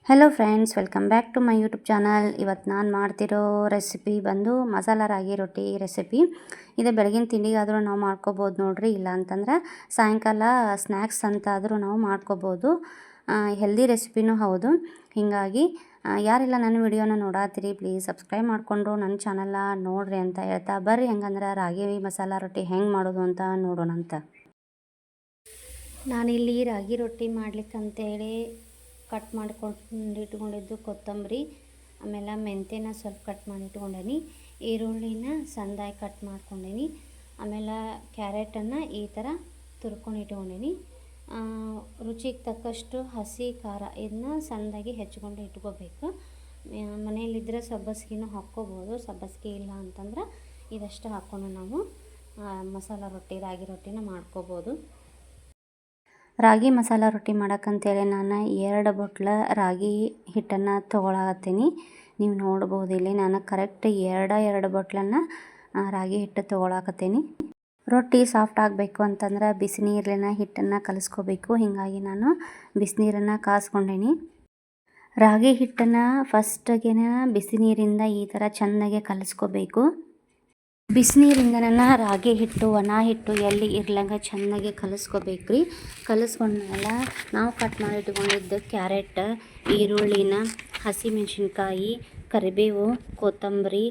Hello friends, welcome back to my YouTube channel. ಇವತ್ತು ನಾನು ಮಾಡ್ತಿರೋ ರೆಸಿಪಿ ಬಂದು ಮಸಾಲ ರಾಗಿ ರೊಟ್ಟಿ ರೆಸಿಪಿ. ಇದು ಬೆಳಗಿನ ತಿಂಡಿಗಾದರೂ ನಾವು ಮಾಡ್ಕೋಬೋದು ನೋಡ್ರಿ, ಇಲ್ಲ ಅಂತಂದ್ರೆ ಸಾಯಂಕಾಲ ಸ್ನ್ಯಾಕ್ಸ್ ಅಂತ ಆದರೂ ನಾವು ಮಾಡ್ಕೋಬೋದು. ಹೆಲ್ದಿ ರೆಸಿಪಿನೂ ಹೌದು. ಹೀಗಾಗಿ ಯಾರೆಲ್ಲ ನನ್ನ ವಿಡಿಯೋನ ನೋಡಾತ್ತೀರಿ ಪ್ಲೀಸ್ ಸಬ್ಸ್ಕ್ರೈಬ್ ಮಾಡಿಕೊಂಡು ನನ್ನ ಚಾನಲ್ನ ನೋಡ್ರಿ ಅಂತ ಹೇಳ್ತಾ ಬರ್ರಿ. ಹೆಂಗಂದ್ರೆ ರಾಗಿ ಮಸಾಲ ರೊಟ್ಟಿ ಹೆಂಗೆ ಮಾಡೋದು ಅಂತ ನೋಡೋಣಂತ. ನಾನಿಲ್ಲಿ ರಾಗಿ ರೊಟ್ಟಿ ಮಾಡ್ಲಿಕ್ಕಂತೇಳಿ ಕಟ್ ಮಾಡ್ಕೊಂಡು ಇಟ್ಕೊಂಡಿದ್ದು ಕೊತ್ತಂಬರಿ, ಆಮೇಲೆ ಮೆಂತ್ಯನ ಸ್ವಲ್ಪ ಕಟ್ ಮಾಡಿ ಇಟ್ಕೊಂಡೇನಿ, ಈರುಳ್ಳಿನ ಸಣ್ಣದಾಗಿ ಕಟ್ ಮಾಡ್ಕೊಂಡೇನಿ, ಆಮೇಲೆ ಕ್ಯಾರೆಟನ್ನು ಈ ಥರ ತುರ್ಕೊಂಡು ಇಟ್ಕೊಂಡೇನಿ. ರುಚಿಗೆ ತಕ್ಕಷ್ಟು ಹಸಿ ಖಾರ ಇದನ್ನ ಸಣ್ಣದಾಗಿ ಹೆಚ್ಕೊಂಡು ಇಟ್ಕೋಬೇಕು. ಮನೆಯಲ್ಲಿದ್ದರೆ ಸಬ್ಬಸಿಗೆನೂ ಹಾಕ್ಕೋಬೋದು, ಸಬ್ಬಸಿಗೆ ಇಲ್ಲ ಅಂತಂದ್ರೆ ಇದಷ್ಟು ಹಾಕ್ಕೊಂಡು ನಾವು ಮಸಾಲ ರೊಟ್ಟಿ ರಾಗಿ ರೊಟ್ಟಿನ ಮಾಡ್ಕೋಬೋದು. ರಾಗಿ ಮಸಾಲ ರೊಟ್ಟಿ ಮಾಡೋಕ್ಕಂತೇಳಿ ನಾನು 2 ಬಟ್ಲ ರಾಗಿ ಹಿಟ್ಟನ್ನು ತೊಗೊಳತ್ತೀನಿ. ನೀವು ನೋಡ್ಬೋದು ಇಲ್ಲಿ ನಾನು ಕರೆಕ್ಟ್ 2 ಬಟ್ಲನ್ನು ರಾಗಿ ಹಿಟ್ಟು ತೊಗೊಳಕತ್ತೀನಿ. ರೊಟ್ಟಿ ಸಾಫ್ಟ್ ಆಗಬೇಕು ಅಂತಂದ್ರೆ ಬಿಸಿ ನೀರಿನ ಹಿಟ್ಟನ್ನು ಕಲಿಸ್ಕೋಬೇಕು. ಹೀಗಾಗಿ ನಾನು ಬಿಸಿನೀರನ್ನು ಕಾಸ್ಕೊಂಡೇನಿ. ರಾಗಿ ಹಿಟ್ಟನ್ನು ಫಸ್ಟಿಗೆ ಬಿಸಿ ನೀರಿಂದ ಈ ಥರ ಚೆನ್ನಾಗಿ ಕಲಿಸ್ಕೋಬೇಕು. ಬಿಸಿನೀರಿಂದನ ರಾಗಿ ಹಿಟ್ಟು ಒಣ ಹಿಟ್ಟು ಎಲ್ಲಿ ಇರ್ಲಂಗೆ ಚೆನ್ನಾಗಿ ಕಲಿಸ್ಕೋಬೇಕ್ರಿ. ಕಲಿಸ್ಕೊಂಡ್ಮೇಲೆ ನಾವು ಕಟ್ ಮಾಡಿ ಇಟ್ಕೊಂಡಿದ್ದ ಕ್ಯಾರೆಟ್, ಈರುಳ್ಳಿನ, ಹಸಿಮೆಣ್ಸಿನ್ಕಾಯಿ, ಕರಿಬೇವು, ಕೊತ್ತಂಬರಿ,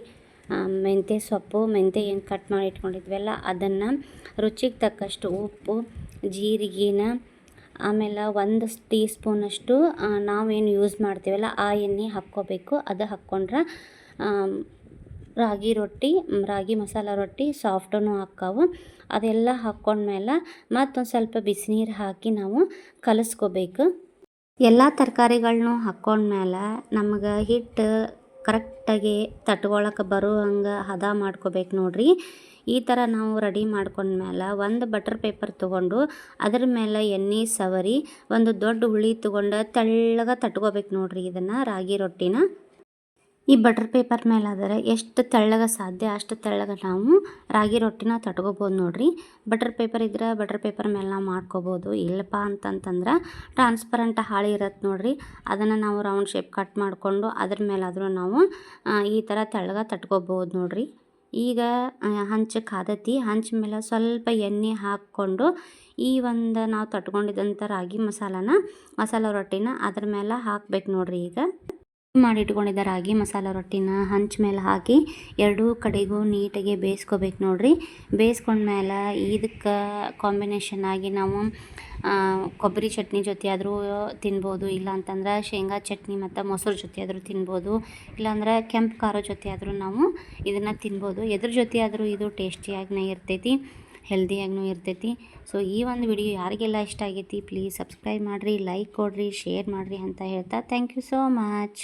ಮೆಂತ್ಯ ಸೊಪ್ಪು, ಮೆಂತ್ಯ ಏನು ಕಟ್ ಮಾಡಿ ಇಟ್ಕೊಂಡಿದ್ವಲ್ಲ ಅದನ್ನು, ರುಚಿಗೆ ತಕ್ಕಷ್ಟು ಉಪ್ಪು, ಜೀರಿಗೆನ, ಆಮೇಲೆ 1 ಟೀ ಸ್ಪೂನಷ್ಟು ನಾವೇನು ಯೂಸ್ ಮಾಡ್ತೀವಲ್ಲ ಆ ಎಣ್ಣೆ ಹಾಕ್ಕೋಬೇಕು. ಅದು ಹಾಕ್ಕೊಂಡ್ರೆ ರಾಗಿ ಮಸಾಲ ರೊಟ್ಟಿ ಸಾಫ್ಟೂ ಹಾಕ್ಕಾವು. ಅದೆಲ್ಲ ಹಾಕ್ಕೊಂಡ್ಮೇಲೆ ಮತ್ತೊಂದು ಸ್ವಲ್ಪ ಬಿಸಿನೀರು ಹಾಕಿ ನಾವು ಕಲಿಸ್ಕೋಬೇಕು. ಎಲ್ಲ ತರಕಾರಿಗಳನ್ನೂ ಹಾಕ್ಕೊಂಡ್ಮೇಲೆ ನಮಗೆ ಹಿಟ್ಟು ಕರೆಕ್ಟಾಗಿ ತಟ್ಕೊಳಕ್ಕೆ ಬರೋ ಹಂಗೆ ಹದ ಮಾಡ್ಕೋಬೇಕು ನೋಡ್ರಿ. ಈ ಥರ ನಾವು ರೆಡಿ ಮಾಡ್ಕೊಂಡ್ಮೇಲೆ ಒಂದು ಬಟರ್ ಪೇಪರ್ ತೊಗೊಂಡು ಅದ್ರ ಮೇಲೆ ಎಣ್ಣೆ ಸವರಿ ಒಂದು ದೊಡ್ಡ ಉಳ್ಳಿ ತೊಗೊಂಡು ತೆಳ್ಳಗೆ ತಟ್ಕೋಬೇಕು ನೋಡ್ರಿ ಇದನ್ನು ರಾಗಿ ರೊಟ್ಟಿನ. ಈ ಬಟರ್ ಪೇಪರ್ ಮೇಲೆ ಆದರೆ ಎಷ್ಟು ತೆಳ್ಳಗೆ ಸಾಧ್ಯ ಅಷ್ಟು ತೆಳ್ಳಗೆ ನಾವು ರಾಗಿ ರೊಟ್ಟಿನ ತಟ್ಕೋಬೋದು ನೋಡ್ರಿ. ಬಟರ್ ಪೇಪರ್ ಇದ್ರೆ ಬಟರ್ ಪೇಪರ್ ಮೇಲೆ ನಾವು ಮಾಡ್ಕೋಬೋದು. ಇಲ್ಲಪ್ಪ ಅಂತಂತಂದ್ರೆ ಟ್ರಾನ್ಸ್ಪರೆಂಟ್ ಹಾಳೆ ಇರತ್ತೆ ನೋಡ್ರಿ, ಅದನ್ನು ನಾವು ರೌಂಡ್ ಶೇಪ್ ಕಟ್ ಮಾಡಿಕೊಂಡು ಅದ್ರ ಮೇಲಾದರೂ ನಾವು ಈ ಥರ ತೆಳ್ಳಗೆ ತಟ್ಕೋಬೋದು ನೋಡ್ರಿ. ಈಗ ಹಂಚು ಕಾದತಿ, ಹಂಚ ಮೇಲೆ ಸ್ವಲ್ಪ ಎಣ್ಣೆ ಹಾಕ್ಕೊಂಡು ಈ ಒಂದು ನಾವು ತಟ್ಕೊಂಡಿದ್ದಂಥ ರಾಗಿ ಮಸಾಲ ರೊಟ್ಟಿನ ಅದ್ರ ಮೇಲೆ ಹಾಕ್ಬೇಕು ನೋಡ್ರಿ. ಈಗ ಮಾಡಿಟ್ಕೊಂಡಿದ್ದ ರಾಗಿ ಮಸಾಲ ರೊಟ್ಟಿನ ಹಂಚ ಮೇಲೆ ಹಾಕಿ ಎರಡೂ ಕಡೆಗೂ ನೀಟಾಗಿ ಬೇಯಿಸ್ಕೋಬೇಕು ನೋಡ್ರಿ. ಬೇಯಿಸ್ಕೊಂಡ್ಮೇಲೆ ಇದಕ್ಕೆ ಕಾಂಬಿನೇಷನ್ ಆಗಿ ನಾವು ಕೊಬ್ಬರಿ ಚಟ್ನಿ ಜೊತೆ ಆದರೂ ತಿನ್ಬೋದು, ಇಲ್ಲ ಅಂತಂದ್ರೆ ಶೇಂಗಾ ಚಟ್ನಿ ಮತ್ತು ಮೊಸರು ಜೊತೆ ಆದರೂ ತಿನ್ಬೋದು, ಇಲ್ಲಾಂದ್ರೆ ಕೆಂಪು ಖಾರ ಜೊತೆ ಆದರೂ ನಾವು ಇದನ್ನು ತಿನ್ಬೋದು. ಎದ್ರ ಜೊತೆ ಆದರೂ ಇದು ಟೇಸ್ಟಿಯಾಗಿನೇ ಇರ್ತೈತಿ, ಹೆಲ್ದಿಯಾಗೂ ಇರ್ತೈತಿ. ಸೊ ಈ ಒಂದು ವಿಡಿಯೋ ಯಾರಿಗೆಲ್ಲ ಇಷ್ಟ ಆಗೈತಿ ಪ್ಲೀಸ್ ಸಬ್ಸ್ಕ್ರೈಬ್ ಮಾಡಿರಿ, ಲೈಕ್ ಕೊಡಿರಿ, ಶೇರ್ ಮಾಡಿರಿ ಅಂತ ಹೇಳ್ತಾ ಥ್ಯಾಂಕ್ ಯು ಸೋ ಮಚ್.